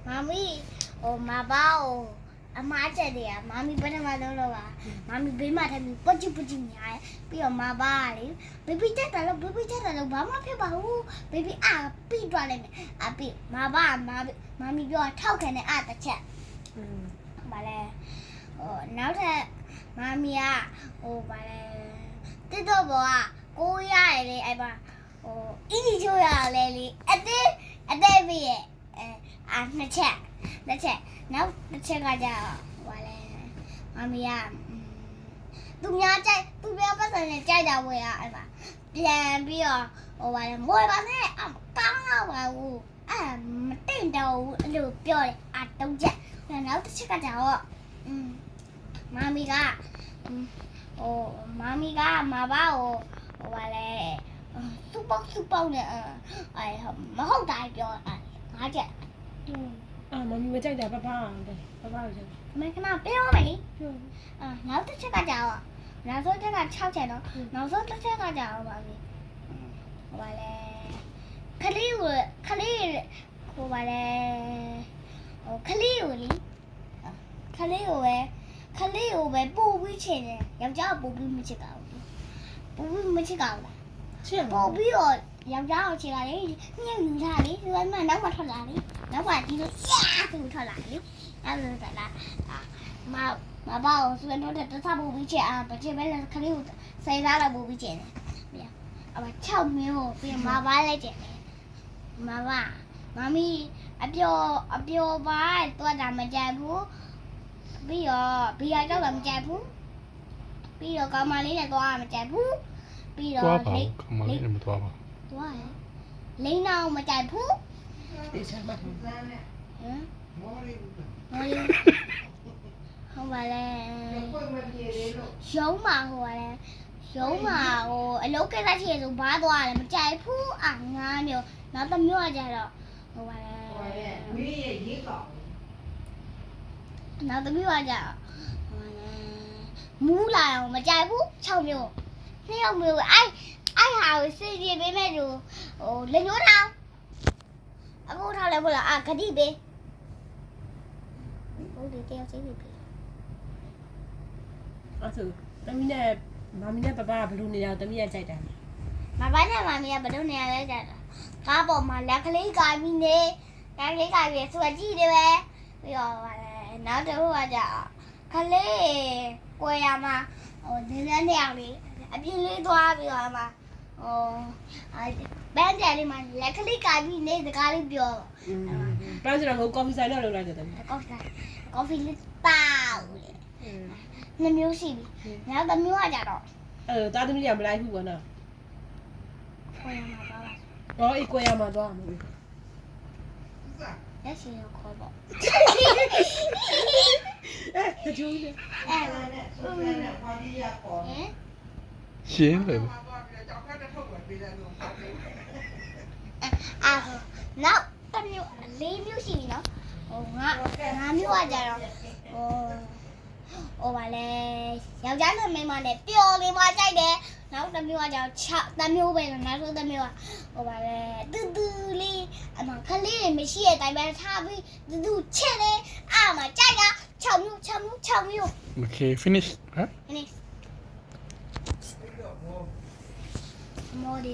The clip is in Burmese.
妈咪，妈爸阿妈在的呀，妈咪不能买到了吧？妈咪别买他们不进来，比如妈爸哩，baby 在的了，baby 在的了，妈妈别把我 baby 啊闭住了没？啊闭，妈咪叫掏开的啊的钱，完了，然后他妈咪啊，完了，这都不啊，过呀嘞，哎吧，一起就要来哩，一对比，那钱，然后那钱个叫完了，妈咪呀，သူများပတ်စံနဲ့ကြိုက်တာဝယ်ရအဲ့မှာပြန်ပြီးတော့ဟိုပါလေမွေပါနဲ့ကောင်းတော့ပါဘူးမတိတ်တော့ဘူးအဲ့လိုပြောတယ်တုံးချက်နောက်တစ်ချက်ကကြတော့မမီကမဘာကိုဟိုပါလေစူပေါက်နဲ့မဟုတ်တာပြောငါချက်မမီမကြိုက်တာပပကိုကြိုက်မခဏပြောမယ်လေနောက်တစ်ချက်ကကြတော့နောက်ဆုံးချက်က6ချက်တော့နောက်ဆုံးတစ်ချက်ကကြတော့ပါပြီဟိုပါလေခလေးဟိုပါလေခလေးကိုပဲပို့ပြီးချင်တယ်ယောက်ျားပို့ပြီးမချစ်ကောင်းဘူးချစ်ပို့ပြီးတော့ယောက်ျားကိုချစ်ရတယ်ညှိယူထားလေဒီမှာနောက်မှထွက်လာလေနောက်မှဒီလိုသူထွက်လာလေအဲ့လိုထွက်လာမဘာကိုစွဲတော့တခြားပို့ပြီးချစ်ဘာချစ်ပဲလဲခလေးကိုစိတ်သားတော့ပို့ပြီးချင်တယ်6မျိုးပြီးမဘာလိုက်တယ်မမီအပျော်ပါတော့တာမကြိုက်ဘူးပြီးတော့ဘီယာကြောက်တာမကြိုက်ဘူးပြီးတော့ကောင်မလေးနဲ့သွားမကြိုက်ဘူးပြီးတော့သွားပါကောင်မလေးနဲ့မသွားပါသွားရလိမ့်အောင်မကြိုက်ဘူး တေချာပါမော်ရီဟုတ်ပါလေရုံးမှာဟိုအလုပ်ကိစ္စရှိရဆိုဘာသွားလဲမကြိုက်ဘူးငါမျိုးနောက်တစ်မျိုးကြတော့ဟိုပါလေမင်းရဲ့ရေးကောင်းနောက်တစ်မျိုးကြတော့မူးလာအောင်မကြိုက်ဘူး6မျိုး2ယောက်မျိုးအဲ့ဟာကိုစီစီပေးမဲ့သူလက်ညှိုးထောင်အခုထောက်လဲဖို့လားဂတိပေးဟုတ်တယ်တရားစီပေးအဲ့ဆိုတမီးနဲ့မမီနဲ့ပပကဘယ်လိုနေရတမီးကကြိုက်တယ်မဘာနဲ့မမီကဘယ်လိုနေရလဲကြတာကားပေါ်မှာလက်ကလေးကာပြီးနေဆိုကြည့်တယ်ပဲပြီးတော့နောက်တစ်ခုကကြခလေးကိုရမှာဒီနေ့နေအောင်လေအပြင်းလေးသွားပြီးတော့မှာဘန်းကြလေးမှာလက်ကလေးကာပြီးနေစကားလေးပြောပန်းစရာကိုကော်ဖီဆိုင်တော့လုပ်လိုက်တယ်ကော်ဖီလေးတောက်လေ2မျိုးရှိပြီနောက်တစ်မျိုးကကြတော့တာသမီးကမလိုက်ဘူးပေါ့နော်ကိုရမှာသွားပါအေးကိုရမှာသွားမှာလက်ရှိတော့ခေါ်ပေါ့တကျိုးလေရှင်းတယ်နောက်တစ်မျိုး4မျိုးရှိပြီနော်5မျိုးကကြတော့ဟိုပါလေယောက်ျားနဲ့မိန်းမနဲ့ပျော်နေမှကြိုက်တယ်နောက်တစ်မျိုးကကြတော့6မျိုးပဲနောက်ဆုံးတစ်မျိုးကဟိုပါလေတူလေးခလေးတွေမရှိတဲ့အတိုင်းပဲထားပြီးတူချစ်တယ်မှကြိုက်တာ6မျိုး Okay finish ဟမ် finish မော်ဒီ